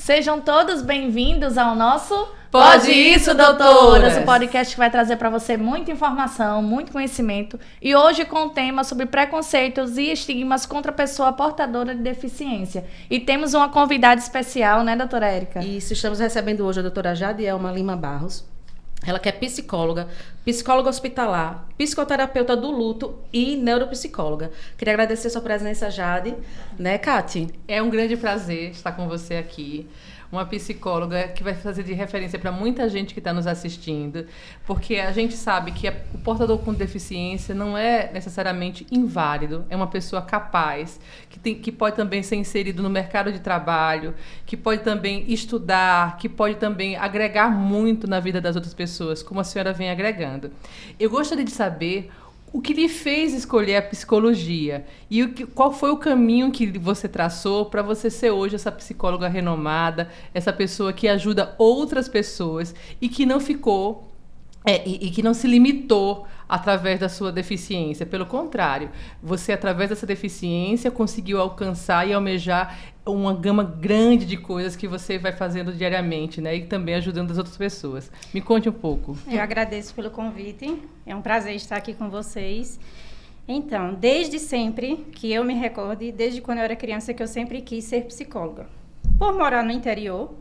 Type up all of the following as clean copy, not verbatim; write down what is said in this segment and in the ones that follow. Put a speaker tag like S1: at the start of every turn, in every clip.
S1: Sejam todos bem-vindos ao nosso
S2: Pode Isso, Doutoras!
S1: O podcast que vai trazer para você muita informação, muito conhecimento. E hoje com o tema sobre preconceitos e estigmas contra a pessoa portadora de deficiência. E temos uma convidada especial, né, doutora Érica?
S2: Isso, estamos recebendo hoje a doutora Jadielma Lima Barros. Ela que é psicóloga, psicóloga hospitalar, psicoterapeuta do luto e neuropsicóloga. Queria agradecer a sua presença, Jade. Né, Kati?
S3: É um grande prazer estar com você aqui. Uma psicóloga que vai fazer de referência para muita gente que está nos assistindo, porque a gente sabe que o portador com deficiência não é necessariamente inválido, é uma pessoa capaz, que pode também ser inserido no mercado de trabalho, que pode também estudar, que pode também agregar muito na vida das outras pessoas, como a senhora vem agregando. Eu gostaria de saber o que lhe fez escolher a psicologia e qual foi o caminho que você traçou para você ser hoje essa psicóloga renomada, essa pessoa que ajuda outras pessoas e que não ficou e que não se limitou através da sua deficiência. Pelo contrário, você, através dessa deficiência, conseguiu alcançar e almejar uma gama grande de coisas que você vai fazendo diariamente, né? E também ajudando as outras pessoas. Me conte um pouco.
S4: Eu agradeço pelo convite. É um prazer estar aqui com vocês. Então, desde sempre que eu me recorde, desde quando eu era criança, que eu sempre quis ser psicóloga. Por morar no interior,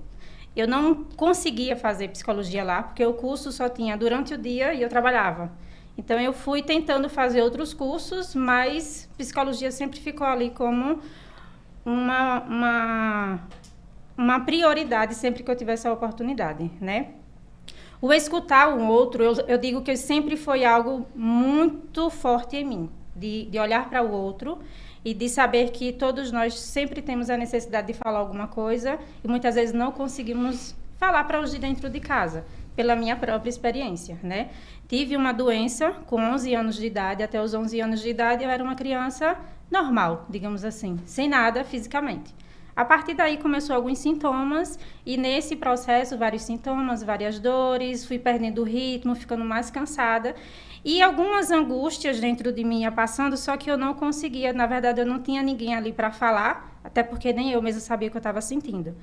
S4: eu não conseguia fazer psicologia lá, porque o curso só tinha durante o dia e eu trabalhava. Então, eu fui tentando fazer outros cursos, mas psicologia sempre ficou ali como uma prioridade sempre que eu tivesse a oportunidade, né? O escutar um outro, eu digo que sempre foi algo muito forte em mim, de olhar para o outro e de saber que todos nós sempre temos a necessidade de falar alguma coisa e muitas vezes não conseguimos falar para os de dentro de casa, pela minha própria experiência, né? Tive uma doença com 11 anos de idade, até os 11 anos de idade eu era uma criança normal, digamos assim, sem nada fisicamente. A partir daí começou alguns sintomas e nesse processo, vários sintomas, várias dores, fui perdendo o ritmo, ficando mais cansada e algumas angústias dentro de mim ia passando, só que eu não conseguia, na verdade eu não tinha ninguém ali para falar, até porque nem eu mesma sabia o que eu estava sentindo.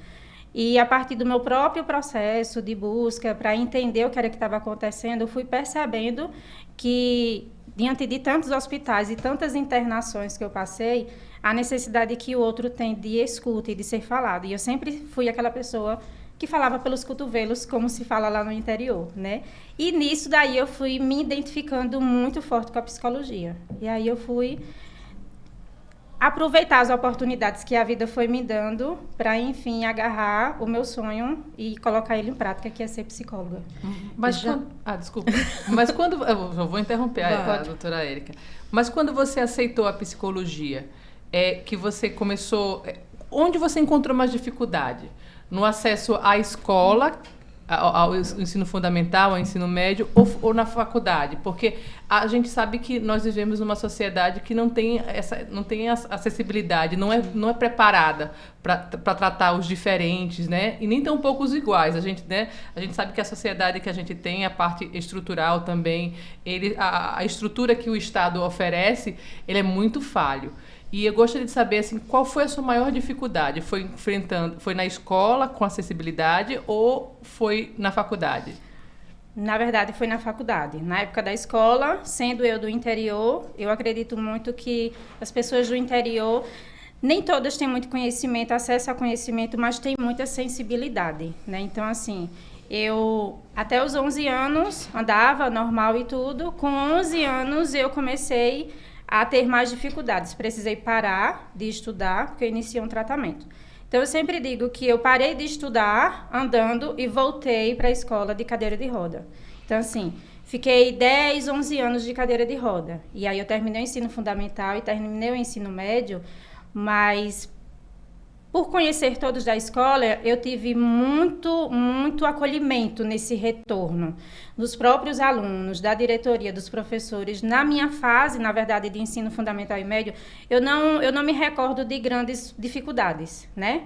S4: E a partir do meu próprio processo de busca para entender o que era que estava acontecendo, eu fui percebendo que, diante de tantos hospitais e tantas internações que eu passei, a necessidade que o outro tem de escuta e de ser falado. E eu sempre fui aquela pessoa que falava pelos cotovelos, como se fala lá no interior, né? E nisso daí eu fui me identificando muito forte com a psicologia. E aí eu fui aproveitar as oportunidades que a vida foi me dando para, enfim, agarrar o meu sonho e colocar ele em prática, que é ser psicóloga.
S3: Mas desculpa. Mas quando... Eu vou interromper a doutora Érica. Mas quando você aceitou a psicologia, que você começou... Onde você encontrou mais dificuldade? No acesso à escola, ao ensino fundamental, ao ensino médio ou na faculdade? Porque a gente sabe que nós vivemos numa sociedade que não tem acessibilidade, não é preparada para tratar os diferentes, né? E nem tão pouco os iguais. A gente sabe que a sociedade que a gente tem, a parte estrutural também, a estrutura que o Estado oferece, ele é muito falho. E eu gostaria de saber, assim, qual foi a sua maior dificuldade? Foi na escola com acessibilidade ou foi na faculdade?
S4: Na verdade, foi na faculdade. Na época da escola, sendo eu do interior, eu acredito muito que as pessoas do interior, nem todas têm muito conhecimento, acesso a conhecimento, mas têm muita sensibilidade, né? Então, assim, eu até os 11 anos andava normal e tudo. Com 11 anos eu comecei a ter mais dificuldades. Precisei parar de estudar, porque eu iniciei um tratamento. Então, eu sempre digo que eu parei de estudar andando e voltei para a escola de cadeira de roda. Então, assim, fiquei 10, 11 anos de cadeira de roda. E aí eu terminei o ensino fundamental e terminei o ensino médio, mas por conhecer todos da escola, eu tive muito acolhimento nesse retorno dos próprios alunos, da diretoria, dos professores. Na minha fase, na verdade, de ensino fundamental e médio, eu não me recordo de grandes dificuldades, né?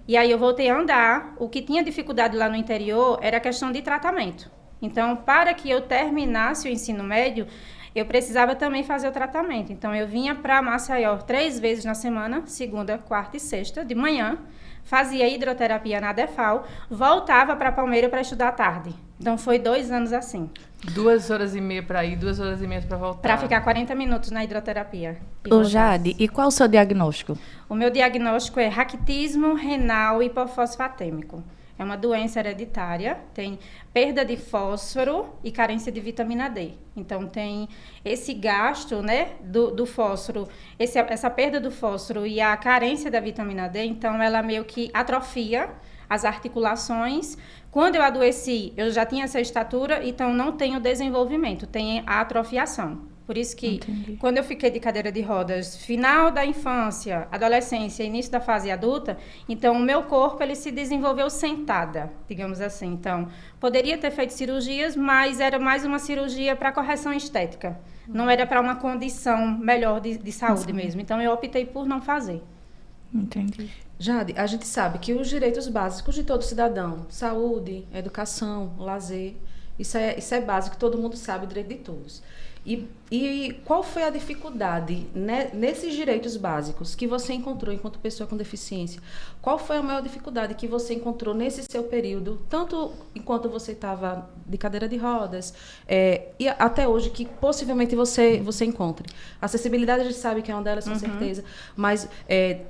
S4: E aí eu voltei a andar. O que tinha dificuldade lá no interior era a questão de tratamento. Então, para que eu terminasse o ensino médio, eu precisava também fazer o tratamento. Então, eu vinha para Maceió 3 vezes na semana, segunda, quarta e sexta, de manhã, fazia hidroterapia na Defal, voltava para Palmeira para estudar à tarde. Então, foi 2 anos assim.
S3: 2h30 para ir, 2h30 para voltar.
S4: Para ficar 40 minutos na hidroterapia.
S1: Ô, Jade, e qual o seu diagnóstico?
S4: O meu diagnóstico é raquitismo renal hipofosfatêmico. É uma doença hereditária, tem perda de fósforo e carência de vitamina D. Então, tem esse gasto, né, do fósforo, essa perda do fósforo e a carência da vitamina D, então ela meio que atrofia as articulações. Quando eu adoeci, eu já tinha essa estatura, então não tenho desenvolvimento, tem a atrofiação. Por isso que, quando eu fiquei de cadeira de rodas, final da infância, adolescência, início da fase adulta, então o meu corpo ele se desenvolveu sentada, digamos assim. Então, poderia ter feito cirurgias, mas era mais uma cirurgia para correção estética. Não era para uma condição melhor de saúde mesmo. Então, eu optei por não fazer.
S1: Entendi.
S2: Jade, a gente sabe que os direitos básicos de todo cidadão, saúde, educação, lazer, isso é básico, todo mundo sabe, direito de todos. E qual foi a dificuldade, né, nesses direitos básicos que você encontrou enquanto pessoa com deficiência? Qual foi a maior dificuldade que você encontrou nesse seu período, tanto enquanto você estava de cadeira de rodas, e até hoje, que possivelmente você encontre? Acessibilidade, a gente sabe que é uma delas, com certeza, mas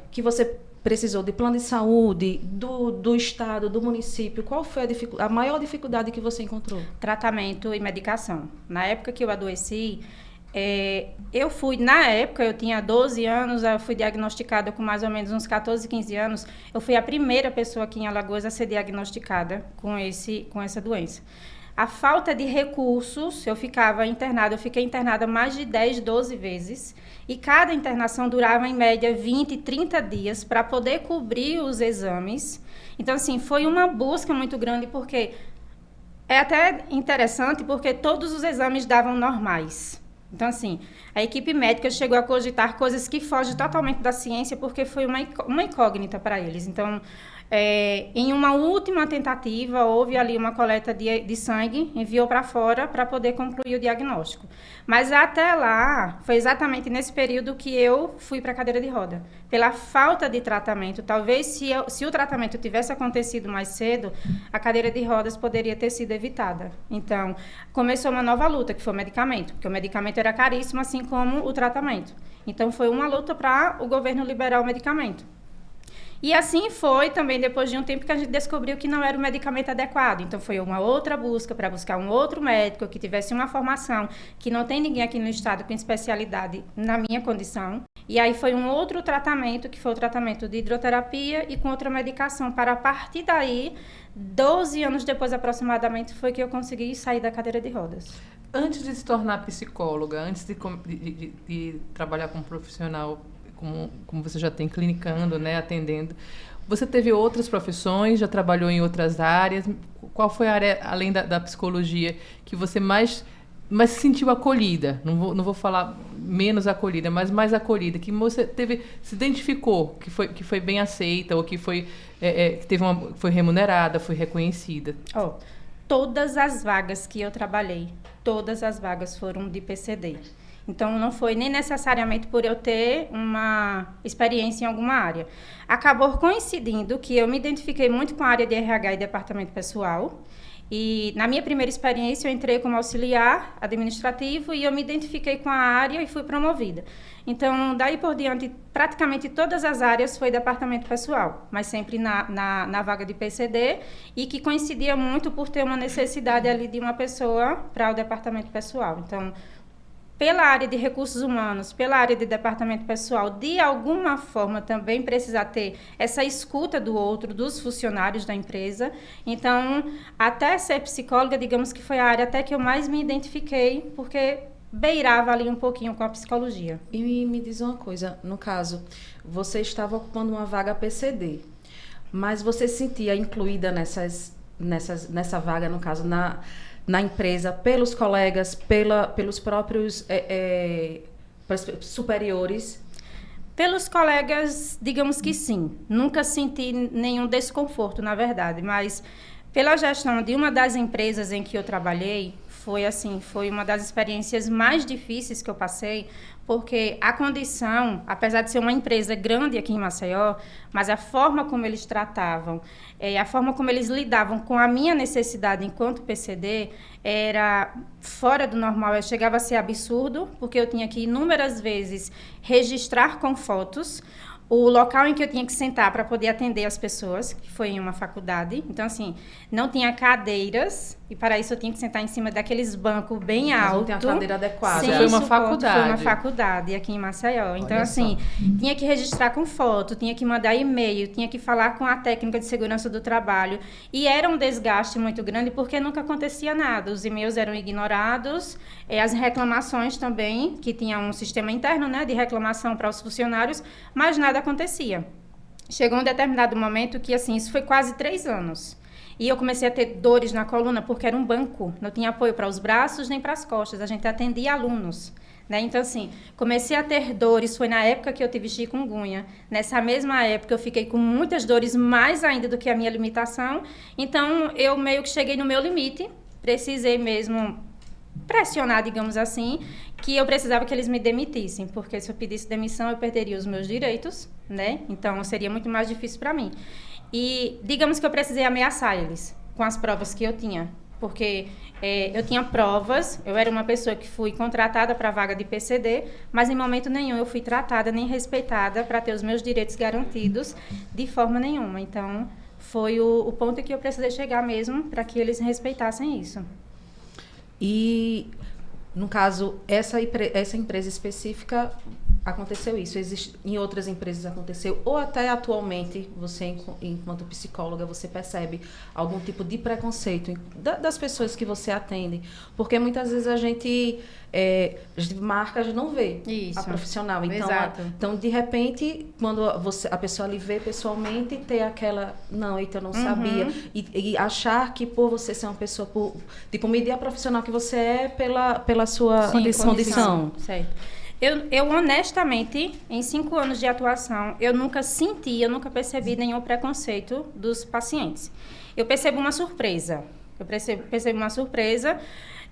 S2: que você precisou de plano de saúde, do estado, do município. Qual foi a maior dificuldade que você encontrou?
S4: Tratamento e medicação. Na época que eu adoeci, na época eu tinha 12 anos, eu fui diagnosticada com mais ou menos uns 14, 15 anos. Eu fui a primeira pessoa aqui em Alagoas a ser diagnosticada com essa doença. A falta de recursos, eu fiquei internada mais de 10, 12 vezes, e cada internação durava em média 20, 30 dias para poder cobrir os exames. Então, assim, foi uma busca muito grande, porque é até interessante, porque todos os exames davam normais. Então, assim, a equipe médica chegou a cogitar coisas que fogem totalmente da ciência, porque foi uma incógnita para eles. Então, em uma última tentativa, houve ali uma coleta de sangue, enviou para fora para poder concluir o diagnóstico. Mas até lá, foi exatamente nesse período que eu fui para a cadeira de roda. Pela falta de tratamento, talvez se o tratamento tivesse acontecido mais cedo, a cadeira de rodas poderia ter sido evitada. Então, começou uma nova luta, que foi o medicamento, porque o medicamento era caríssimo, assim como o tratamento. Então, foi uma luta para o governo liberar o medicamento. E assim foi também depois de um tempo que a gente descobriu que não era o medicamento adequado. Então, foi uma outra busca para buscar um outro médico que tivesse uma formação, que não tem ninguém aqui no estado com especialidade na minha condição. E aí foi um outro tratamento, que foi o tratamento de hidroterapia e com outra medicação. Para a partir daí, 12 anos depois aproximadamente, foi que eu consegui sair da cadeira de rodas.
S3: Antes de se tornar psicóloga, antes de trabalhar como profissional, como você já tem clinicando, né, atendendo, você teve outras profissões, já trabalhou em outras áreas? Qual foi a área, além da psicologia, que você mais se sentiu acolhida? Não vou falar menos acolhida, mas mais acolhida, que você se identificou, que foi bem aceita, ou que foi remunerada, foi reconhecida?
S4: Todas as vagas que eu trabalhei, todas as vagas foram de PCD. Então, não foi nem necessariamente por eu ter uma experiência em alguma área. Acabou coincidindo que eu me identifiquei muito com a área de RH e departamento pessoal. E na minha primeira experiência, eu entrei como auxiliar administrativo e eu me identifiquei com a área e fui promovida. Então, daí por diante, praticamente todas as áreas foi departamento pessoal, mas sempre na vaga de PCD, e que coincidia muito por ter uma necessidade ali de uma pessoa para o departamento pessoal. Então, pela área de recursos humanos, pela área de departamento pessoal, de alguma forma também precisa ter essa escuta do outro, dos funcionários da empresa. Então, até ser psicóloga, digamos que foi a área até que eu mais me identifiquei, porque beirava ali um pouquinho com a psicologia.
S2: E me diz uma coisa, no caso, você estava ocupando uma vaga PCD, mas você se sentia incluída nessa vaga, no caso, na empresa, pelos colegas, pelos próprios superiores?
S4: Pelos colegas, digamos que sim. Nunca senti nenhum desconforto, na verdade, mas pela gestão de uma das empresas em que eu trabalhei, foi uma das experiências mais difíceis que eu passei, porque a condição, apesar de ser uma empresa grande aqui em Maceió, mas a forma como eles tratavam, a forma como eles lidavam com a minha necessidade enquanto PCD era fora do normal. Chegava a ser absurdo, porque eu tinha que inúmeras vezes registrar com fotos o local em que eu tinha que sentar para poder atender as pessoas, que foi em uma faculdade. Então, assim, não tinha cadeiras, e para isso eu tinha que sentar em cima daqueles bancos bem altos.
S2: Não tinha cadeira adequada.
S3: Foi uma faculdade.
S4: Foi uma faculdade aqui em Maceió. Então,
S2: Olha
S4: assim, tinha que registrar com foto, tinha que mandar e-mail, tinha que falar com a técnica de segurança do trabalho. E era um desgaste muito grande, porque nunca acontecia nada. Os e-mails eram ignorados, as reclamações também, que tinha um sistema interno, né, de reclamação para os funcionários, mas nada acontecia. Chegou um determinado momento que, assim, isso foi quase 3 anos. E eu comecei a ter dores na coluna, porque era um banco. Não tinha apoio para os braços nem para as costas. A gente atendia alunos, né? Então, assim, comecei a ter dores. Foi na época que eu tive chikungunya. Nessa mesma época, eu fiquei com muitas dores, mais ainda do que a minha limitação. Então, eu meio que cheguei no meu limite. Precisei mesmo pressionar, digamos assim, que eu precisava que eles me demitissem, porque se eu pedisse demissão, eu perderia os meus direitos, né? Então, seria muito mais difícil para mim. E digamos que eu precisei ameaçar eles com as provas que eu tinha, porque eu tinha provas, eu era uma pessoa que fui contratada para a vaga de PCD, mas em momento nenhum eu fui tratada nem respeitada para ter os meus direitos garantidos de forma nenhuma. Então, foi o ponto em que eu precisei chegar mesmo para que eles respeitassem isso.
S2: E, no caso, essa empresa específica, aconteceu isso. Em outras empresas aconteceu, ou até atualmente, você, enquanto psicóloga, você percebe algum tipo de preconceito das pessoas que você atende? Porque muitas vezes a gente marca, a gente não vê
S4: Isso.
S2: a profissional. Então,
S4: Exato.
S2: então, de repente, quando a pessoa lhe vê pessoalmente, ter aquela, não, eita, eu não sabia. E achar que por você ser uma pessoa, tipo, medir a profissional que você é pela sua condição.
S4: Certo. Eu honestamente, em 5 anos de atuação, eu nunca percebi nenhum preconceito dos pacientes. Eu percebo uma surpresa. Percebo uma surpresa.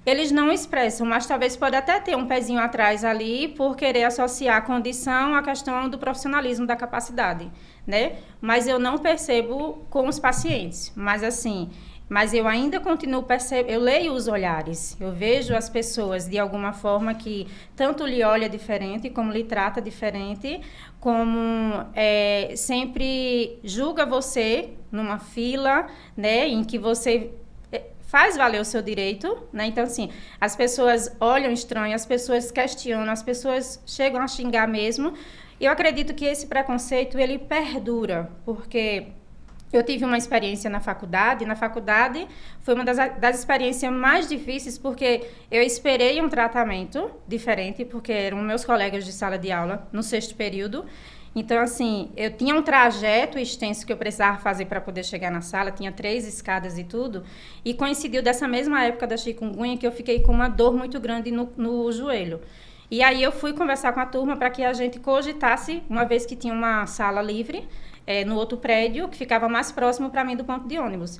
S4: Eles não expressam, mas talvez pode até ter um pezinho atrás ali por querer associar a condição à questão do profissionalismo, da capacidade, né? Mas eu não percebo com os pacientes. Mas eu ainda continuo percebendo, eu leio os olhares, eu vejo as pessoas de alguma forma que tanto lhe olha diferente, como lhe trata diferente, como sempre julga você numa fila, né, em que você faz valer o seu direito, né? Então, assim, as pessoas olham estranho, as pessoas questionam, as pessoas chegam a xingar mesmo. E eu acredito que esse preconceito, ele perdura, porque eu tive uma experiência na faculdade. Na faculdade foi uma das experiências mais difíceis, porque eu esperei um tratamento diferente, porque eram meus colegas de sala de aula no 6º período. Então, assim, eu tinha um trajeto extenso que eu precisava fazer para poder chegar na sala, tinha 3 escadas e tudo, e coincidiu dessa mesma época da chikungunya que eu fiquei com uma dor muito grande no joelho. E aí eu fui conversar com a turma para que a gente cogitasse, uma vez que tinha uma sala livre, no outro prédio, que ficava mais próximo para mim do ponto de ônibus.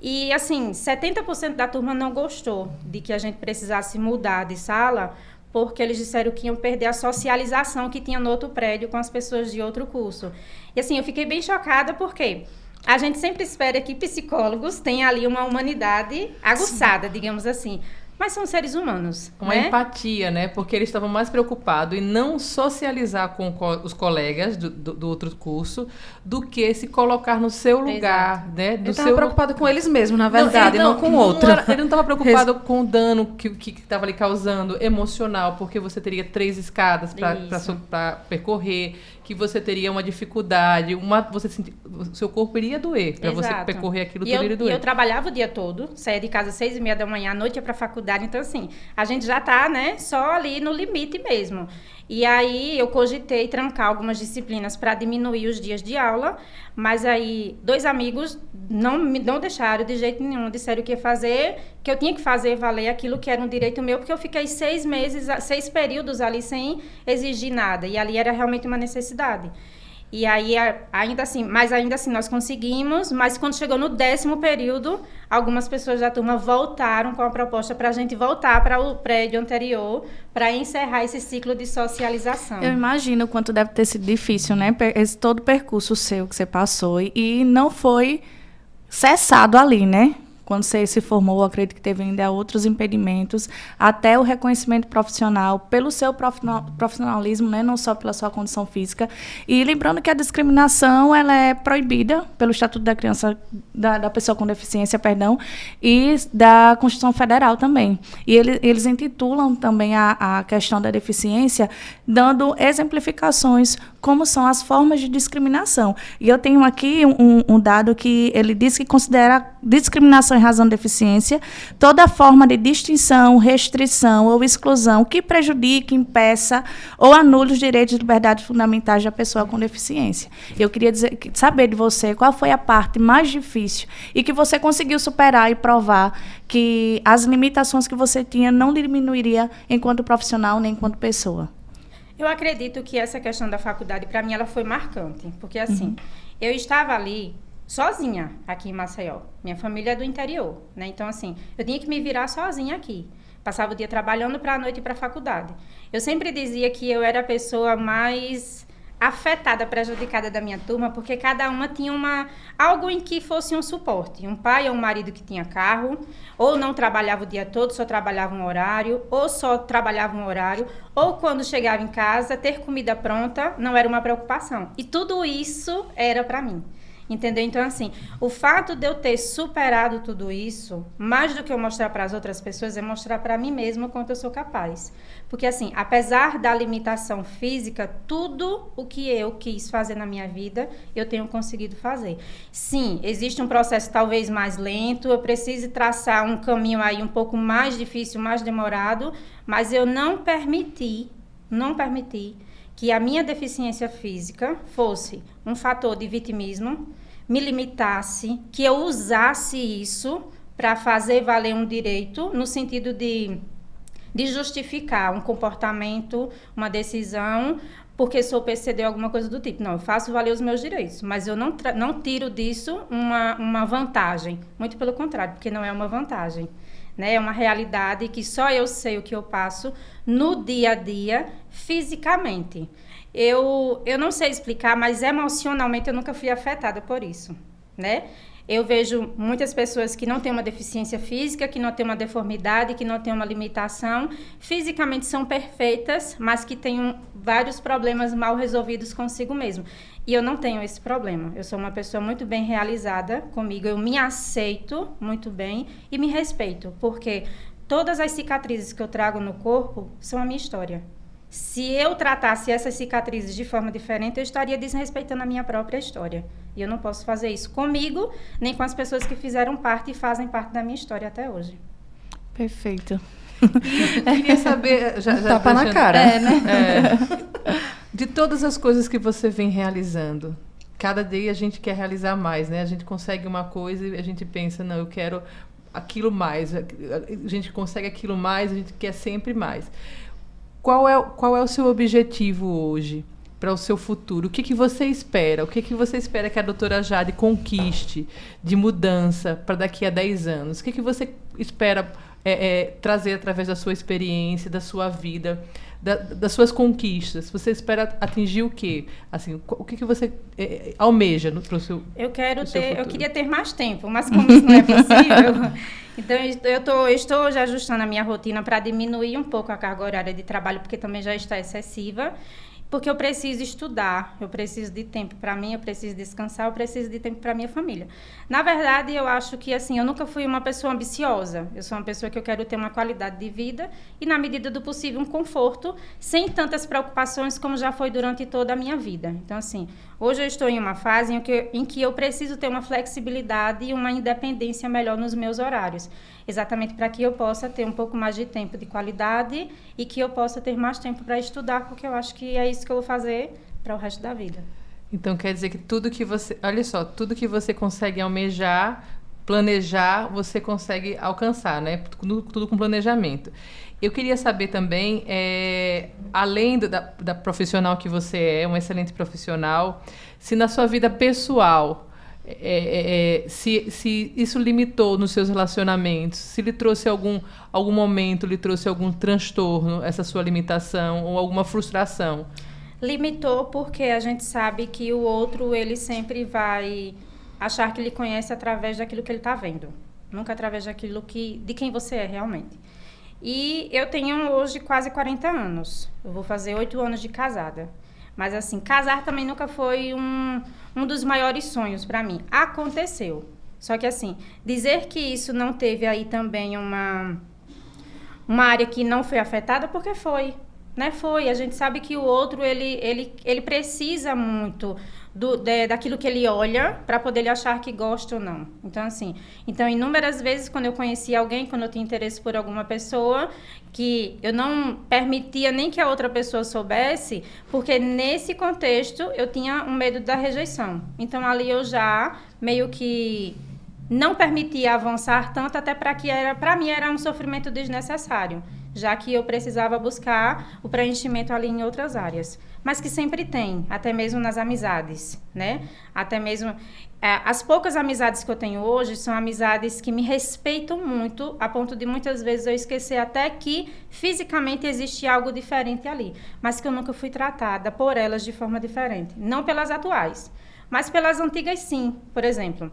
S4: E, assim, 70% da turma não gostou de que a gente precisasse mudar de sala, porque eles disseram que iam perder a socialização que tinha no outro prédio com as pessoas de outro curso. E, assim, eu fiquei bem chocada, porque a gente sempre espera que psicólogos tenham ali uma humanidade aguçada, digamos assim. Mas são seres humanos,
S3: uma empatia, né? Porque eles estavam mais preocupados em não socializar com os colegas do outro curso do que se colocar no seu lugar, né?
S2: Ele estava preocupado com eles mesmos, na verdade, não com o outro.
S3: Ele não estava preocupado com o dano que estava ali causando emocional, porque você teria 3 escadas para percorrer, que você teria uma dificuldade, o seu corpo iria doer para você percorrer aquilo tudo, iria doer.
S4: E eu trabalhava o dia todo, saía de casa às 6h30 da manhã, à noite ia para a faculdade, então assim, a gente já está, né, só ali no limite mesmo. E aí eu cogitei trancar algumas disciplinas para diminuir os dias de aula, mas aí 2 amigos não deixaram de jeito nenhum, disseram que ia fazer, que eu tinha que fazer valer aquilo que era um direito meu, porque eu fiquei 6 meses, 6 períodos ali sem exigir nada, e ali era realmente uma necessidade. E aí, ainda assim nós conseguimos, mas quando chegou no 10º período, algumas pessoas da turma voltaram com a proposta para a gente voltar para o prédio anterior, para encerrar esse ciclo de socialização.
S1: Eu imagino o quanto deve ter sido difícil, né? Todo o percurso seu que você passou e não foi cessado ali, né? Quando você se formou, eu acredito que teve ainda outros impedimentos, até o reconhecimento profissional, pelo seu profissionalismo, né? Não só pela sua condição física. E lembrando que a discriminação ela é proibida pelo Estatuto da Criança, da Pessoa com Deficiência, perdão, e da Constituição Federal também. E eles intitulam também a questão da deficiência, dando exemplificações como são as formas de discriminação. E eu tenho aqui um dado que ele diz que considera discriminação em razão de deficiência toda forma de distinção, restrição ou exclusão que prejudique, impeça ou anule os direitos e liberdades fundamentais da pessoa com deficiência. Eu queria saber de você qual foi a parte mais difícil e que você conseguiu superar e provar que as limitações que você tinha não diminuiria enquanto profissional nem enquanto pessoa.
S4: Eu acredito que essa questão da faculdade, para mim, ela foi marcante. Porque, assim, eu estava ali sozinha aqui em Maceió. Minha família é do interior, né? Então, assim, eu tinha que me virar sozinha aqui. Passava o dia trabalhando para a noite ir para a faculdade. Eu sempre dizia que eu era a pessoa mais afetada, prejudicada da minha turma, porque cada uma tinha algo em que fosse um suporte. Um pai ou um marido que tinha carro, ou não trabalhava o dia todo, só trabalhava um horário, ou só trabalhava um horário, ou quando chegava em casa, ter comida pronta não era uma preocupação. E tudo isso era para mim. Entendeu? Então, assim, o fato de eu ter superado tudo isso, mais do que eu mostrar para as outras pessoas, é mostrar para mim mesma o quanto eu sou capaz. Porque, assim, apesar da limitação física, tudo o que eu quis fazer na minha vida, eu tenho conseguido fazer. Sim, existe um processo talvez mais lento, eu preciso traçar um caminho aí um pouco mais difícil, mais demorado, mas eu não permiti que a minha deficiência física fosse um fator de vitimismo, me limitasse, que eu usasse isso para fazer valer um direito, no sentido de justificar um comportamento, uma decisão, porque sou PCD ou alguma coisa do tipo. Não, eu faço valer os meus direitos, mas eu não tiro disso uma vantagem. Muito pelo contrário, porque não é uma vantagem. Né? É uma realidade que só eu sei o que eu passo no dia a dia, fisicamente. Eu não sei explicar, mas emocionalmente eu nunca fui afetada por isso, né? Eu vejo muitas pessoas que não têm uma deficiência física, que não têm uma deformidade, que não têm uma limitação, fisicamente são perfeitas, mas que têm vários problemas mal resolvidos consigo mesmo. E eu não tenho esse problema. Eu sou uma pessoa muito bem realizada comigo, eu me aceito muito bem e me respeito, porque todas as cicatrizes que eu trago no corpo são a minha história. Se eu tratasse essas cicatrizes de forma diferente, eu estaria desrespeitando a minha própria história. E eu não posso fazer isso comigo, nem com as pessoas que fizeram parte e fazem parte da minha história até hoje.
S1: Perfeito.
S3: E eu queria saber...
S2: Tapa na cara.
S1: né?
S3: De todas as coisas que você vem realizando, cada dia a gente quer realizar mais, né? A gente consegue uma coisa e a gente pensa, não, eu quero aquilo mais. A gente consegue aquilo mais, a gente quer sempre mais. Qual é o seu objetivo hoje para o seu futuro? O que você espera? O que você espera que a doutora Jade conquiste de mudança para daqui a 10 anos? O que você espera trazer através da sua experiência, da sua vida, das suas conquistas? Você espera atingir o quê? Assim, o que você almeja para o seu
S4: Eu queria ter mais tempo, mas como isso não é possível... Então, eu estou já ajustando a minha rotina para diminuir um pouco a carga horária de trabalho, porque também já está excessiva, porque eu preciso estudar, eu preciso de tempo para mim, eu preciso descansar, eu preciso de tempo para minha família. Na verdade, eu acho que, assim, eu nunca fui uma pessoa ambiciosa. Eu sou uma pessoa que eu quero ter uma qualidade de vida e, na medida do possível, um conforto, sem tantas preocupações como já foi durante toda a minha vida. Então, assim, hoje eu estou em uma fase em que eu preciso ter uma flexibilidade e uma independência melhor nos meus horários. Exatamente para que eu possa ter um pouco mais de tempo de qualidade e que eu possa ter mais tempo para estudar, porque eu acho que é isso que eu vou fazer para o resto da vida.
S3: Então, quer dizer que tudo que você... Olha só, tudo que você consegue almejar, planejar, você consegue alcançar, né? Tudo com planejamento. Eu queria saber também, além da profissional que você é, um excelente profissional, se na sua vida pessoal, se isso limitou nos seus relacionamentos, se lhe trouxe algum momento, lhe trouxe algum transtorno, essa sua limitação, ou alguma frustração.
S4: Limitou porque a gente sabe que o outro, ele sempre vai achar que ele conhece através daquilo que ele está vendo. Nunca através daquilo de quem você é realmente. E eu tenho hoje quase 40 anos. Eu vou fazer 8 anos de casada. Mas assim, casar também nunca foi um dos maiores sonhos para mim. Aconteceu. Só que assim, dizer que isso não teve aí também uma área que não foi afetada, porque foi. Né? Foi. A gente sabe que o outro, ele precisa muito daquilo que ele olha para poder ele achar que gosta ou não. Então, assim, inúmeras vezes quando eu conhecia alguém, quando eu tinha interesse por alguma pessoa, que eu não permitia nem que a outra pessoa soubesse, porque nesse contexto eu tinha um medo da rejeição. Então, ali eu já meio que não permitia avançar tanto, até para mim era um sofrimento desnecessário, já que eu precisava buscar o preenchimento ali em outras áreas. Mas que sempre tem, até mesmo nas amizades, né? Até mesmo... as poucas amizades que eu tenho hoje são amizades que me respeitam muito, a ponto de muitas vezes eu esquecer até que fisicamente existe algo diferente ali, mas que eu nunca fui tratada por elas de forma diferente. Não pelas atuais, mas pelas antigas sim, por exemplo.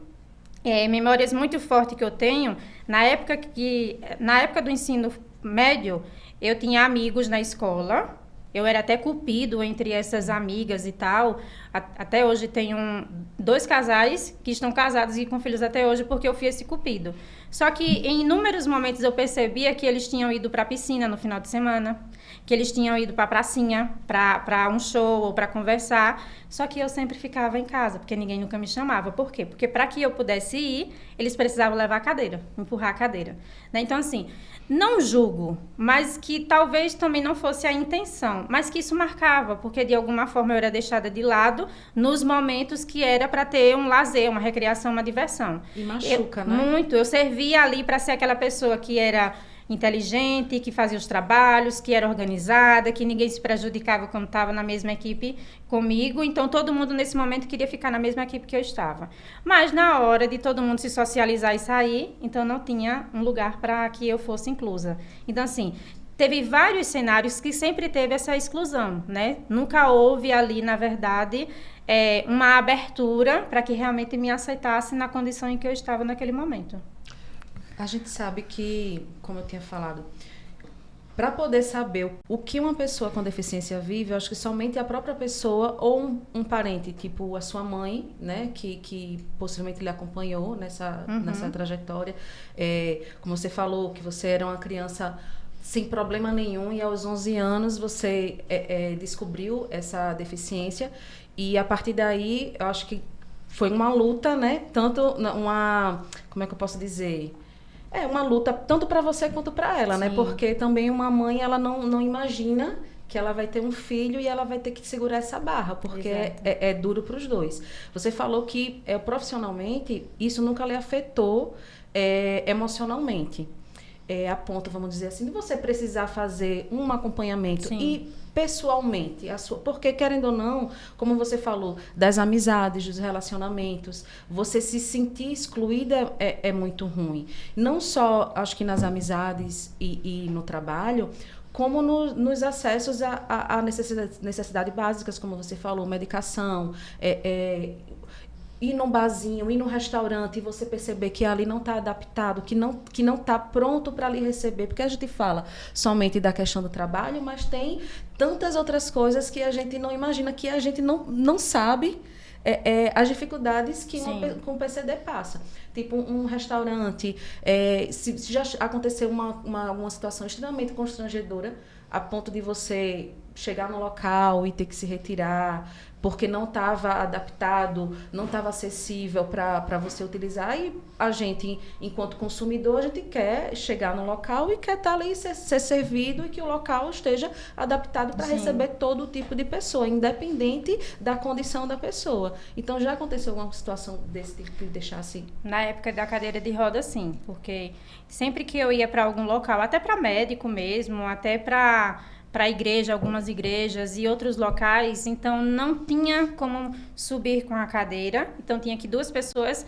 S4: Memórias muito fortes que eu tenho, na época do ensino médio, eu tinha amigos na escola, eu era até cupido entre essas amigas e tal. Até hoje tenho 2 casais que estão casados e com filhos até hoje porque eu fui esse cupido. Só que em inúmeros momentos eu percebia que eles tinham ido para a piscina no final de semana, que eles tinham ido para a pracinha, para um show ou para conversar. Só que eu sempre ficava em casa, porque ninguém nunca me chamava. Por quê? Porque para que eu pudesse ir, eles precisavam levar a cadeira, empurrar a cadeira. Né? Então, assim, não julgo, mas que talvez também não fosse a intenção, mas que isso marcava, porque de alguma forma eu era deixada de lado nos momentos que era para ter um lazer, uma recreação, uma diversão.
S2: E machuca, né?
S4: Muito. Eu servia ali para ser aquela pessoa que era inteligente, que fazia os trabalhos, que era organizada, que ninguém se prejudicava quando estava na mesma equipe comigo. Então, todo mundo, nesse momento, queria ficar na mesma equipe que eu estava. Mas, na hora de todo mundo se socializar e sair, então não tinha um lugar para que eu fosse inclusa. Então, assim, teve vários cenários que sempre teve essa exclusão, né? Nunca houve ali, na verdade, uma abertura para que realmente me aceitasse na condição em que eu estava naquele momento.
S2: A gente sabe que, como eu tinha falado, para poder saber o que uma pessoa com deficiência vive, eu acho que somente a própria pessoa ou um parente, tipo a sua mãe, né, que possivelmente lhe acompanhou nessa trajetória. Como você falou, que você era uma criança sem problema nenhum e aos 11 anos você descobriu essa deficiência e a partir daí, eu acho que foi uma luta, né, como é que eu posso dizer... uma luta tanto para você quanto para ela, né? Porque também uma mãe, ela não imagina que ela vai ter um filho e ela vai ter que segurar essa barra, porque é duro para os dois. Você falou que profissionalmente isso nunca lhe afetou emocionalmente. A ponto, vamos dizer assim, de você precisar fazer um acompanhamento. Sim. E pessoalmente, porque querendo ou não, como você falou, das amizades, dos relacionamentos, você se sentir excluída é muito ruim. Não só, acho que nas amizades e no trabalho, como nos acessos a necessidades básicas, como você falou, medicação, ir num barzinho, ir num restaurante e você perceber que ali não está adaptado, que não está pronto para lhe receber, porque a gente fala somente da questão do trabalho, mas tem tantas outras coisas que a gente não imagina, que a gente não sabe as dificuldades que um PCD passa. Tipo, um restaurante, se já aconteceu uma situação extremamente constrangedora, a ponto de você chegar no local e ter que se retirar, porque não estava adaptado, não estava acessível para você utilizar. E a gente, enquanto consumidor, a gente quer chegar no local e quer estar ali, ser servido e que o local esteja adaptado para receber todo tipo de pessoa, independente da condição da pessoa. Então, já aconteceu alguma situação desse tipo de deixar assim?
S4: Na época da cadeira de roda, sim, porque sempre que eu ia para algum local, até para médico mesmo, até para igreja, algumas igrejas e outros locais, então não tinha como subir com a cadeira, então tinha que 2 pessoas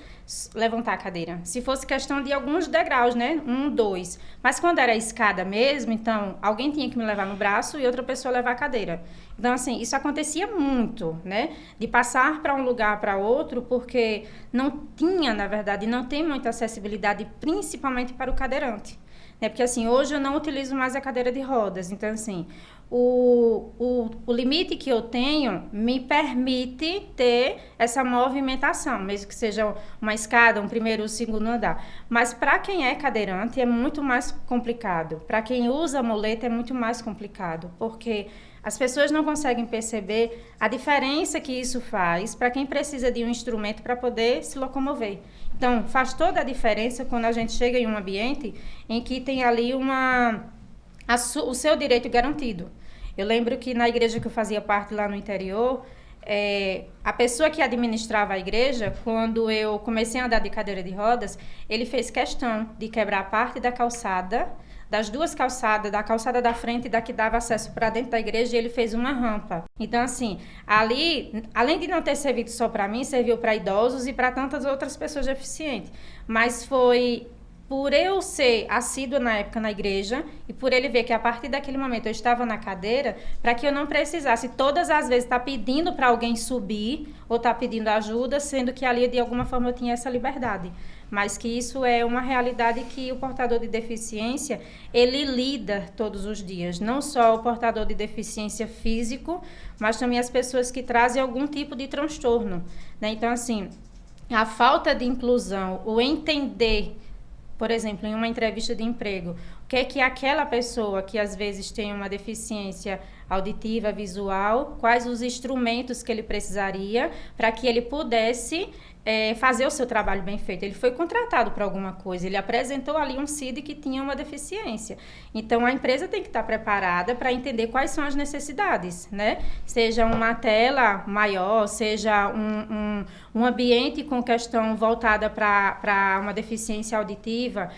S4: levantar a cadeira. Se fosse questão de alguns degraus, né? 1, 2. Mas quando era escada mesmo, então alguém tinha que me levar no braço e outra pessoa levar a cadeira. Então, assim, isso acontecia muito, né? De passar para um lugar para outro, porque não tinha, na verdade, não tem muita acessibilidade, principalmente para o cadeirante. Porque, assim, hoje eu não utilizo mais a cadeira de rodas. Então, assim, o limite que eu tenho me permite ter essa movimentação, mesmo que seja uma escada, um primeiro ou segundo andar. Mas, para quem é cadeirante, é muito mais complicado. Para quem usa muleta, é muito mais complicado, porque as pessoas não conseguem perceber a diferença que isso faz para quem precisa de um instrumento para poder se locomover. Então, faz toda a diferença quando a gente chega em um ambiente em que tem ali o seu direito garantido. Eu lembro que na igreja que eu fazia parte lá no interior, a pessoa que administrava a igreja, quando eu comecei a andar de cadeira de rodas, ele fez questão de quebrar parte da calçada, das 2 calçadas, da calçada da frente e da que dava acesso para dentro da igreja, e ele fez uma rampa. Então, assim, ali, além de não ter servido só para mim, serviu para idosos e para tantas outras pessoas deficientes. Mas foi por eu ser assídua na época na igreja e por ele ver que a partir daquele momento eu estava na cadeira, para que eu não precisasse todas as vezes estar pedindo para alguém subir ou estar pedindo ajuda, sendo que ali de alguma forma eu tinha essa liberdade. Mas que isso é uma realidade que o portador de deficiência, ele lida todos os dias. Não só o portador de deficiência físico, mas também as pessoas que trazem algum tipo de transtorno, né? Então, assim, a falta de inclusão, o entender, por exemplo, em uma entrevista de emprego, o que é que aquela pessoa que às vezes tem uma deficiência auditiva, visual, quais os instrumentos que ele precisaria para que ele pudesse fazer o seu trabalho bem feito. Ele foi contratado para alguma coisa, ele apresentou ali um CID que tinha uma deficiência. Então, a empresa tem que estar preparada para entender quais são as necessidades, né? Seja uma tela maior, seja um ambiente com questão voltada para uma deficiência auditiva.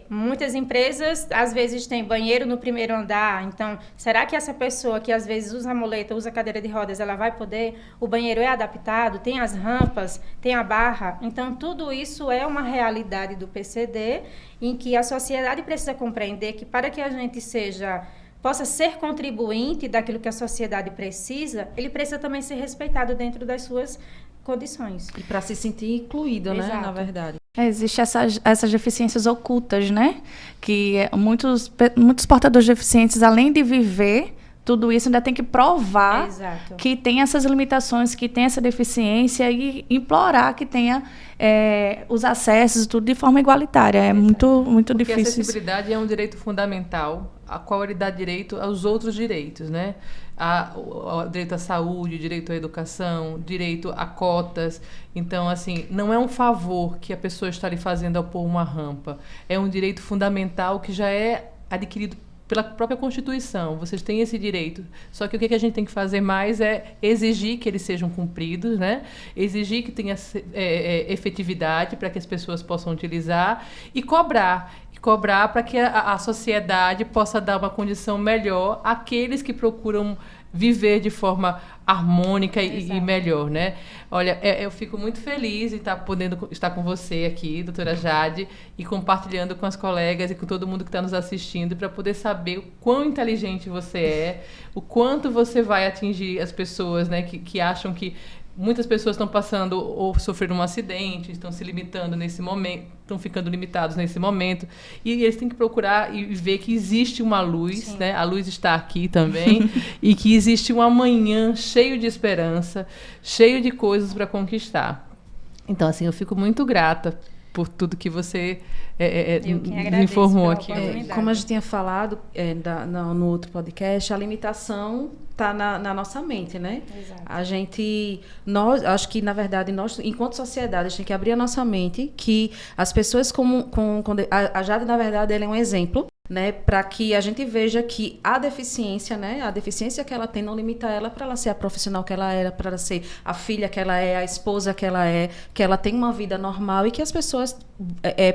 S4: Muitas empresas, às vezes, têm banheiro no primeiro andar. Então, será que essa pessoa que, às vezes, usa muleta, usa cadeira de rodas, ela vai poder? O banheiro é adaptado? Tem as rampas? Tem a barra? Então, tudo isso é uma realidade do PCD em que a sociedade precisa compreender que, para que a gente possa ser contribuinte daquilo que a sociedade precisa, ele precisa também ser respeitado dentro das suas condições.
S2: E para se sentir incluído, né, na verdade.
S1: Existem essas deficiências ocultas, né? Que muitos portadores deficientes, além de viver tudo isso, ainda tem que provar que tem essas limitações, que tem essa deficiência e implorar que tenha os acessos, tudo de forma igualitária. É muito
S3: Porque
S1: difícil.
S3: A acessibilidade é um direito fundamental, a qual ele dá direito aos outros direitos, né? O direito à saúde, direito à educação, direito a cotas. Então, assim, não é um favor que a pessoa está lhe fazendo ao pôr uma rampa. É um direito fundamental que já é adquirido pela própria Constituição. Vocês têm esse direito. Só que o que a gente tem que fazer mais é exigir que eles sejam cumpridos, né? Exigir que tenha efetividade para que as pessoas possam utilizar e cobrar para que a sociedade possa dar uma condição melhor àqueles que procuram viver de forma harmônica e melhor, né? Olha, eu fico muito feliz em podendo estar com você aqui, doutora Jade, e compartilhando com as colegas e com todo mundo que está nos assistindo para poder saber o quão inteligente você é, o quanto você vai atingir as pessoas, né, que acham que muitas pessoas estão passando ou sofreram um acidente, estão se limitando nesse momento, estão ficando limitados nesse momento, e eles têm que procurar e ver que existe uma luz, né? A luz está aqui também, e que existe um amanhã cheio de esperança, cheio de coisas para conquistar. Então, assim, eu fico muito grata por tudo que você
S4: Eu que
S3: me
S4: agradeço
S3: informou
S4: pela
S3: aqui.
S4: oportunidade.
S2: Como a gente tinha falado no outro podcast, a limitação está na nossa mente, né?
S4: Exato.
S2: Acho que, na verdade, nós, enquanto sociedade, a gente tem que abrir a nossa mente que as pessoas a Jade, na verdade, ela é um exemplo, né, para que a gente veja que a deficiência, né, a deficiência que ela tem não limita ela para ela ser a profissional que ela era, para ela ser a filha que ela é, a esposa que ela tem uma vida normal e que as pessoas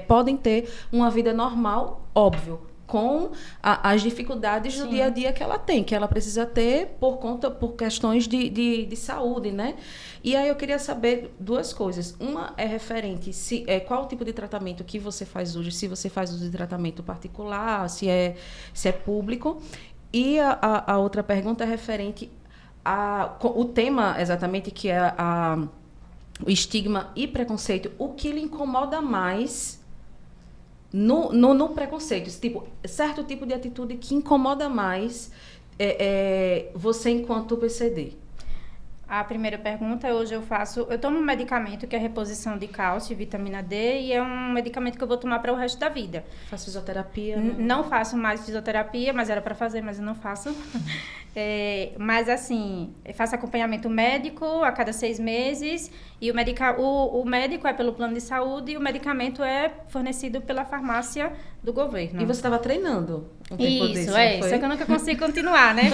S2: podem ter uma vida normal, óbvio, com as dificuldades do dia a dia que ela tem, que ela precisa ter por questões de saúde, né? E aí eu queria saber duas coisas. Uma é referente qual o tipo de tratamento que você faz hoje, se você faz uso de tratamento particular, se é público. E a outra pergunta é referente o tema exatamente, que é o estigma e preconceito. O que lhe incomoda mais no preconceito? Certo tipo de atitude que incomoda mais você enquanto PCD?
S4: A primeira pergunta, hoje eu tomo um medicamento que é reposição de cálcio e vitamina D, e é um medicamento que eu vou tomar para o resto da vida.
S2: Faz fisioterapia?
S4: Não faço mais fisioterapia, mas era para fazer, mas eu não faço. Mas assim, eu faço acompanhamento médico a cada 6 meses, e o médico é pelo plano de saúde e o medicamento é fornecido pela farmácia do governo.
S2: E você estava treinando um tempo
S4: Isso,
S2: desse,
S4: só que eu nunca consigo continuar, né?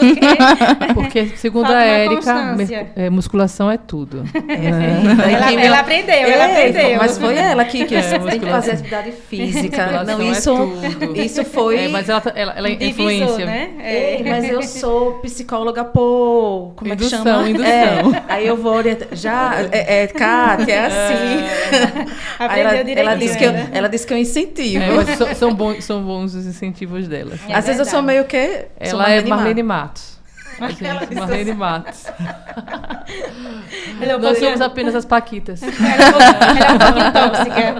S3: Porque, segundo
S4: Falta
S3: a
S4: uma
S3: Érica,
S4: constância.
S3: musculação é tudo.
S4: Ela aprendeu.
S2: Mas foi ela que tem que fazer
S3: musculação.
S2: atividade física.
S3: Musculação
S2: Não,
S3: tudo.
S2: isso foi...
S3: Mas ela é
S4: Divisor,
S3: influência.
S4: né?
S2: Mas eu sou psicóloga por... Como é que chama?
S3: Indução.
S2: Aí eu vou orientar. Kátia, é assim. Aí ela disse que eu incentivo.
S3: Mas são bons os incentivos dela.
S2: Às vezes eu sou meio que...
S3: Ela é Marlene Matos. Marlene Matos. Nós somos apenas as paquitas.
S4: Ela é um pouquinho tóxica.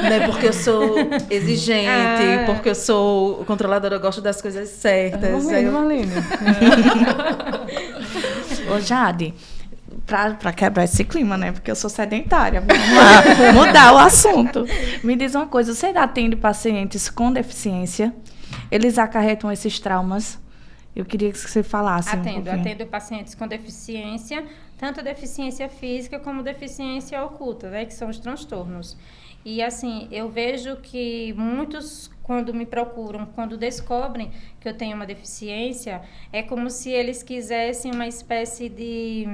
S2: Não é porque eu sou exigente, porque eu sou controladora, eu gosto das coisas certas.
S3: Marlene.
S1: Ô, Jade, pra quebrar esse clima, né? Porque eu sou sedentária. Vamos lá, mudar o assunto. Me diz uma coisa, você atende pacientes com deficiência? Eles acarretam esses traumas? Eu queria que você falasse
S4: Atendo pacientes com deficiência, tanto deficiência física como deficiência oculta, né? Que são os transtornos. E assim, eu vejo que muitos, quando me procuram, quando descobrem que eu tenho uma deficiência, é como se eles quisessem uma espécie de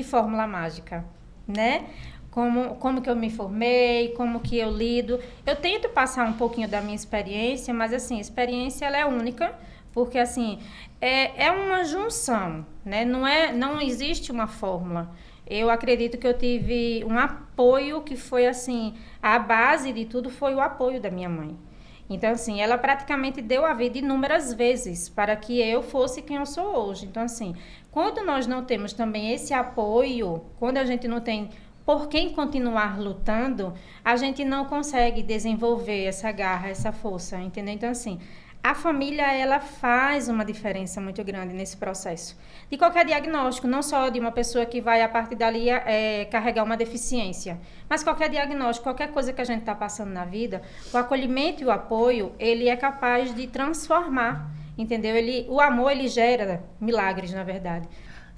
S4: fórmula mágica, né? Como que eu me formei, como que eu lido. Eu tento passar um pouquinho da minha experiência, mas assim, a experiência ela é única, porque assim, é uma junção, né? Não existe uma fórmula. Eu acredito que eu tive um apoio que foi assim, a base de tudo foi o apoio da minha mãe. Então, assim, ela praticamente deu a vida inúmeras vezes para que eu fosse quem eu sou hoje. Então, assim, quando nós não temos também esse apoio, quando a gente não tem por quem continuar lutando, a gente não consegue desenvolver essa garra, essa força, entendeu? Então, assim, a família, ela faz uma diferença muito grande nesse processo. De qualquer diagnóstico, não só de uma pessoa que vai, a partir dali, carregar uma deficiência, mas qualquer diagnóstico, qualquer coisa que a gente está passando na vida, o acolhimento e o apoio, ele é capaz de transformar, entendeu? O amor, ele gera milagres, na verdade.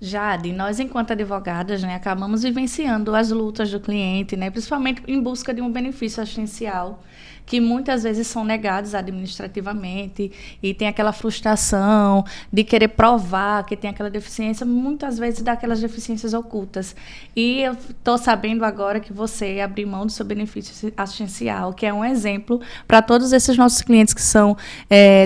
S1: Jade, nós enquanto advogadas, né, acabamos vivenciando as lutas do cliente, né, principalmente em busca de um benefício assistencial, que muitas vezes são negados administrativamente e tem aquela frustração de querer provar que tem aquela deficiência, muitas vezes daquelas deficiências ocultas. E eu estou sabendo agora que você abriu mão do seu benefício assistencial, que é um exemplo para todos esses nossos clientes que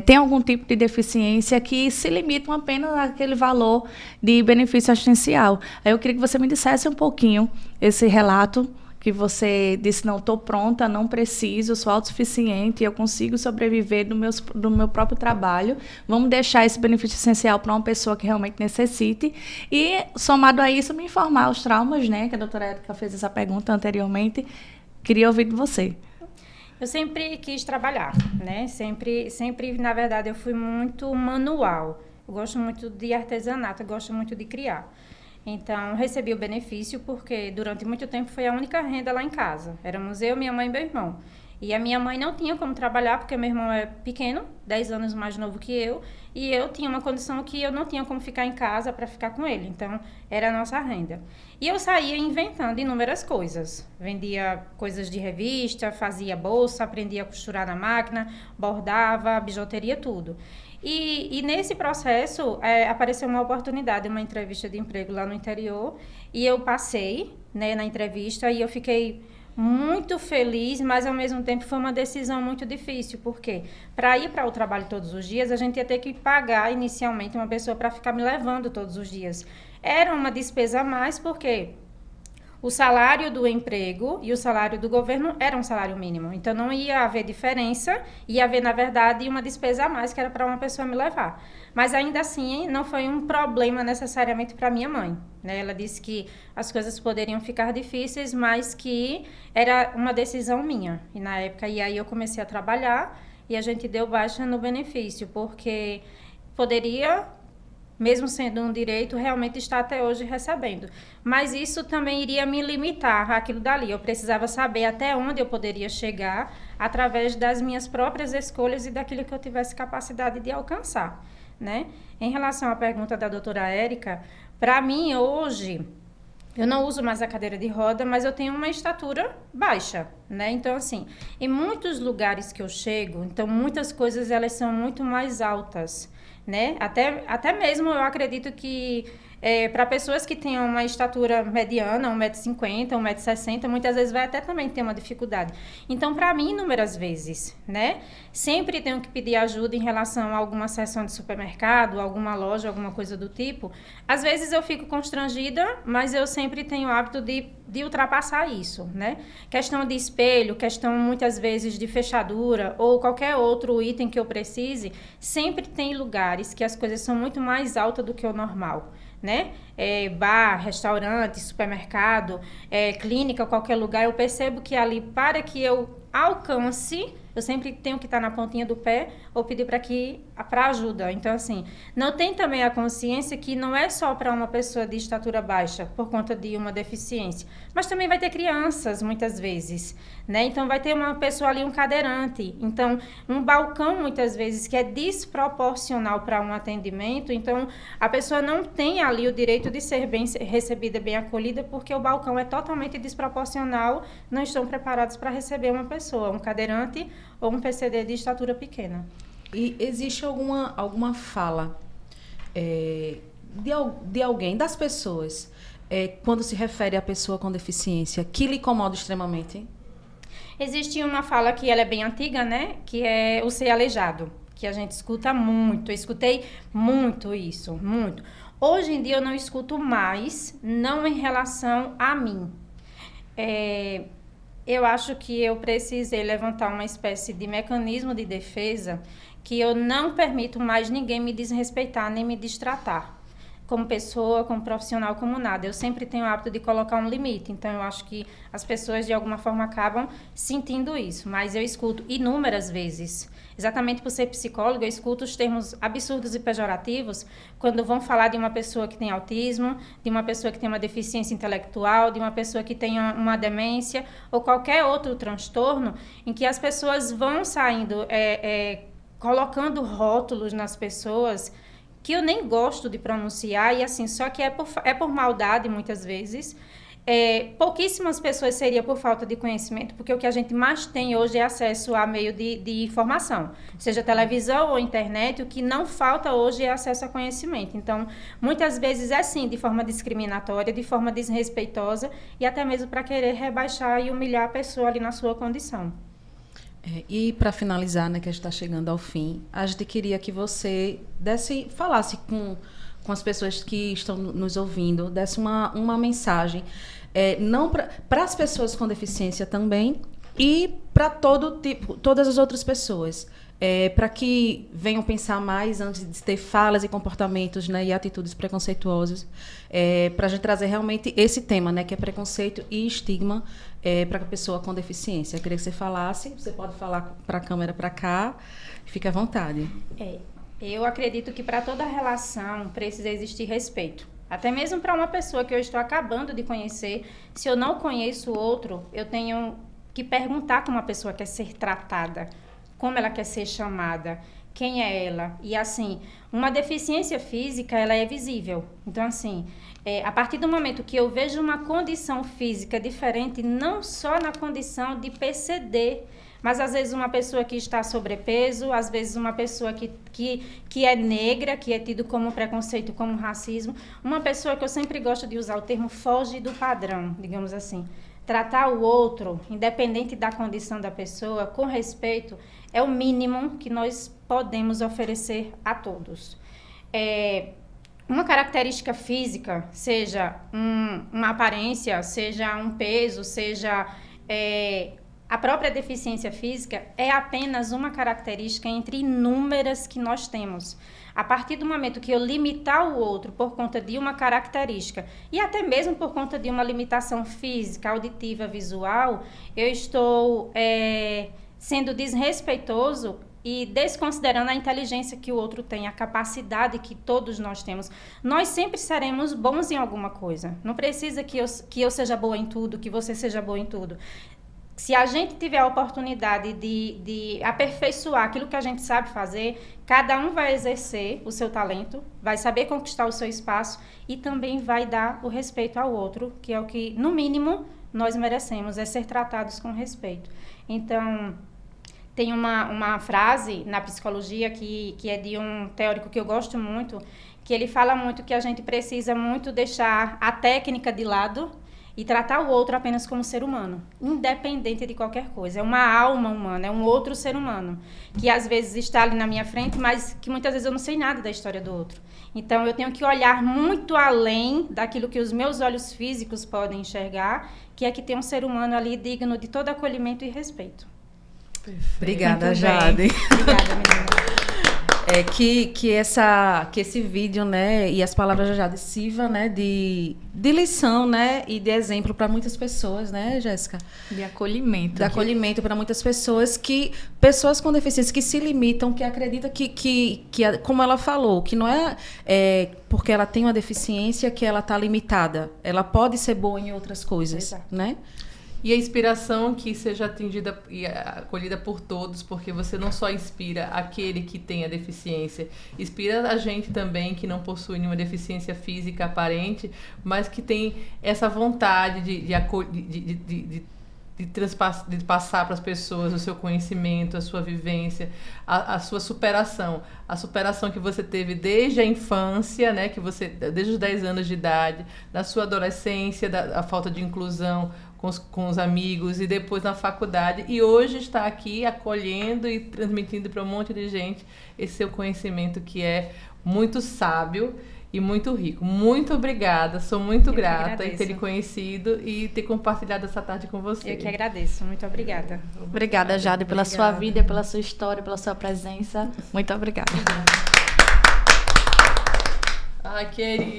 S1: têm algum tipo de deficiência que se limitam apenas àquele valor de benefício assistencial. Aí eu queria que você me dissesse um pouquinho esse relato que você disse, não, estou pronta, não preciso, sou autossuficiente, eu consigo sobreviver do meu próprio trabalho. Vamos deixar esse benefício essencial para uma pessoa que realmente necessite. E, somado a isso, me informar os traumas, né? Que a doutora Érica fez essa pergunta anteriormente. Queria ouvir de você.
S4: Eu sempre quis trabalhar, né? Sempre, na verdade, eu fui muito manual. Eu gosto muito de artesanato, eu gosto muito de criar. Então, recebi o benefício porque durante muito tempo foi a única renda lá em casa. Éramos eu, minha mãe e meu irmão. E a minha mãe não tinha como trabalhar porque meu irmão é pequeno, 10 anos mais novo que eu, e eu tinha uma condição que eu não tinha como ficar em casa para ficar com ele. Então, era a nossa renda. E eu saía inventando inúmeras coisas. Vendia coisas de revista, fazia bolsa, aprendia a costurar na máquina, bordava, bijuteria, tudo. E nesse processo, apareceu uma oportunidade, uma entrevista de emprego lá no interior, e eu passei, né, na entrevista e eu fiquei muito feliz, mas ao mesmo tempo foi uma decisão muito difícil, porque para ir para o trabalho todos os dias, a gente ia ter que pagar inicialmente uma pessoa para ficar me levando todos os dias. Era uma despesa a mais, porque o salário do emprego e o salário do governo era um salário mínimo. Então, não ia haver diferença, ia haver, na verdade, uma despesa a mais, que era para uma pessoa me levar. Mas, ainda assim, não foi um problema necessariamente para minha mãe, né? Ela disse que as coisas poderiam ficar difíceis, mas que era uma decisão minha. E, na época, e aí eu comecei a trabalhar e a gente deu baixa no benefício, porque poderia, mesmo sendo um direito, realmente está até hoje recebendo. Mas isso também iria me limitar àquilo dali. Eu precisava saber até onde eu poderia chegar através das minhas próprias escolhas e daquilo que eu tivesse capacidade de alcançar, né? Em relação à pergunta da doutora Érica, para mim, hoje, eu não uso mais a cadeira de roda, mas eu tenho uma estatura baixa, né? Então, assim, em muitos lugares que eu chego, então, muitas coisas, elas são muito mais altas, né? Até mesmo eu acredito que para pessoas que tenham uma estatura mediana, 1,50 m, 1,60 m, muitas vezes vai até também ter uma dificuldade. Então, para mim, inúmeras vezes, né? Sempre tenho que pedir ajuda em relação a alguma seção de supermercado, alguma loja, alguma coisa do tipo. Às vezes eu fico constrangida, mas eu sempre tenho o hábito de ultrapassar isso, né? Questão de espelho, questão muitas vezes de fechadura ou qualquer outro item que eu precise, sempre tem lugares que as coisas são muito mais altas do que o normal, né? Bar, restaurante, supermercado, clínica, qualquer lugar, eu percebo que ali, para que eu alcance, eu sempre tenho que estar na pontinha do pé ou pedir para ajuda. Então, assim, não tem também a consciência que não é só para uma pessoa de estatura baixa por conta de uma deficiência, mas também vai ter crianças, muitas vezes, né? Então, vai ter uma pessoa ali, um cadeirante. Então, um balcão, muitas vezes, que é desproporcional para um atendimento. Então, a pessoa não tem ali o direito de ser bem recebida, bem acolhida, porque o balcão é totalmente desproporcional, não estão preparados para receber uma pessoa, um cadeirante ou um PCD de estatura pequena.
S2: E existe alguma fala de alguém, das pessoas, quando se refere à pessoa com deficiência, que lhe incomoda extremamente?
S4: Existe uma fala que ela é bem antiga, né? Que é o ser aleijado, que a gente escuta muito. Eu escutei muito isso, muito. Hoje em dia eu não escuto mais, não em relação a mim. Eu acho que eu precisei levantar uma espécie de mecanismo de defesa que eu não permito mais ninguém me desrespeitar nem me destratar. Como pessoa, como profissional, como nada. Eu sempre tenho o hábito de colocar um limite. Então, eu acho que as pessoas, de alguma forma, acabam sentindo isso. Mas eu escuto inúmeras vezes. Exatamente por ser psicóloga, eu escuto os termos absurdos e pejorativos quando vão falar de uma pessoa que tem autismo, de uma pessoa que tem uma deficiência intelectual, de uma pessoa que tem uma demência ou qualquer outro transtorno, em que as pessoas vão saindo, colocando rótulos nas pessoas que eu nem gosto de pronunciar, e assim, só que é por maldade, muitas vezes. Pouquíssimas pessoas seria por falta de conhecimento, porque o que a gente mais tem hoje é acesso a meio de informação, seja televisão ou internet. O que não falta hoje é acesso a conhecimento. Então, muitas vezes é sim, de forma discriminatória, de forma desrespeitosa, e até mesmo para querer rebaixar e humilhar a pessoa ali na sua condição.
S2: E para finalizar, né, que a gente está chegando ao fim, a gente queria que você falasse com as pessoas que estão nos ouvindo, desse uma mensagem, não para as pessoas com deficiência também, e para todas as outras pessoas, para que venham pensar mais antes de ter falas e comportamentos, né, e atitudes preconceituosas, para a gente trazer realmente esse tema, né, que é preconceito e estigma para a pessoa com deficiência. Eu queria que você falasse, você pode falar para a câmera para cá, fique à vontade.
S4: Eu acredito que para toda relação precisa existir respeito, Até mesmo para uma pessoa que eu estou acabando de conhecer, se eu não conheço o outro, eu tenho que perguntar como a pessoa quer ser tratada, como ela quer ser chamada, quem é ela. E assim, uma deficiência física, ela é visível. Então assim, a partir do momento que eu vejo uma condição física diferente, não só na condição de PCD, mas às vezes uma pessoa que está sobrepeso, às vezes uma pessoa que é negra, que é tido como preconceito, como racismo, uma pessoa que eu sempre gosto de usar o termo foge do padrão, digamos assim. Tratar o outro, independente da condição da pessoa, com respeito, é o mínimo que nós podemos oferecer a todos. Uma característica física, seja uma aparência, seja um peso, seja a própria deficiência física, é apenas uma característica entre inúmeras que nós temos. A partir do momento que eu limitar o outro por conta de uma característica, e até mesmo por conta de uma limitação física, auditiva, visual, eu estou sendo desrespeitoso e desconsiderando a inteligência que o outro tem, a capacidade que todos nós temos. Nós sempre seremos bons em alguma coisa. Não precisa que eu seja boa em tudo, que você seja boa em tudo. Se a gente tiver a oportunidade de aperfeiçoar aquilo que a gente sabe fazer, cada um vai exercer o seu talento, vai saber conquistar o seu espaço e também vai dar o respeito ao outro, que é o que, no mínimo, nós merecemos, é ser tratados com respeito. Então, tem uma frase na psicologia que é de um teórico que eu gosto muito, que ele fala muito que a gente precisa muito deixar a técnica de lado e tratar o outro apenas como ser humano, independente de qualquer coisa. É uma alma humana, é um outro ser humano, que às vezes está ali na minha frente, mas que muitas vezes eu não sei nada da história do outro. Então, eu tenho que olhar muito além daquilo que os meus olhos físicos podem enxergar, que é que tem um ser humano ali digno de todo acolhimento e respeito.
S3: Perfeito.
S2: Obrigada, Jade.
S4: Obrigada, menina.
S2: Que esse vídeo, né, e as palavras da Jade sirva, né, de lição, né, e de exemplo para muitas pessoas, né, Jéssica?
S1: De acolhimento.
S2: De acolhimento para muitas pessoas com deficiência que se limitam, que acreditam que como ela falou, que não é porque ela tem uma deficiência que ela está limitada. Ela pode ser boa em outras coisas,
S4: Exato.
S2: né?
S3: E a inspiração que seja atendida e acolhida por todos, porque você não só inspira aquele que tem a deficiência, inspira a gente também que não possui nenhuma deficiência física aparente, mas que tem essa vontade de passar para as pessoas o seu conhecimento, a sua vivência, a sua superação. A superação que você teve desde a infância, né, desde os 10 anos de idade, da sua adolescência, da falta de inclusão com os amigos e depois na faculdade. E hoje está aqui acolhendo e transmitindo para um monte de gente esse seu conhecimento que é muito sábio e muito rico. Muito obrigada, sou muito grata em ter lhe conhecido e ter compartilhado essa tarde com você.
S4: Eu que agradeço, muito obrigada.
S1: Obrigada, Jade, pela sua vida, pela sua história, pela sua presença. Muito obrigada.
S3: Ai, querida.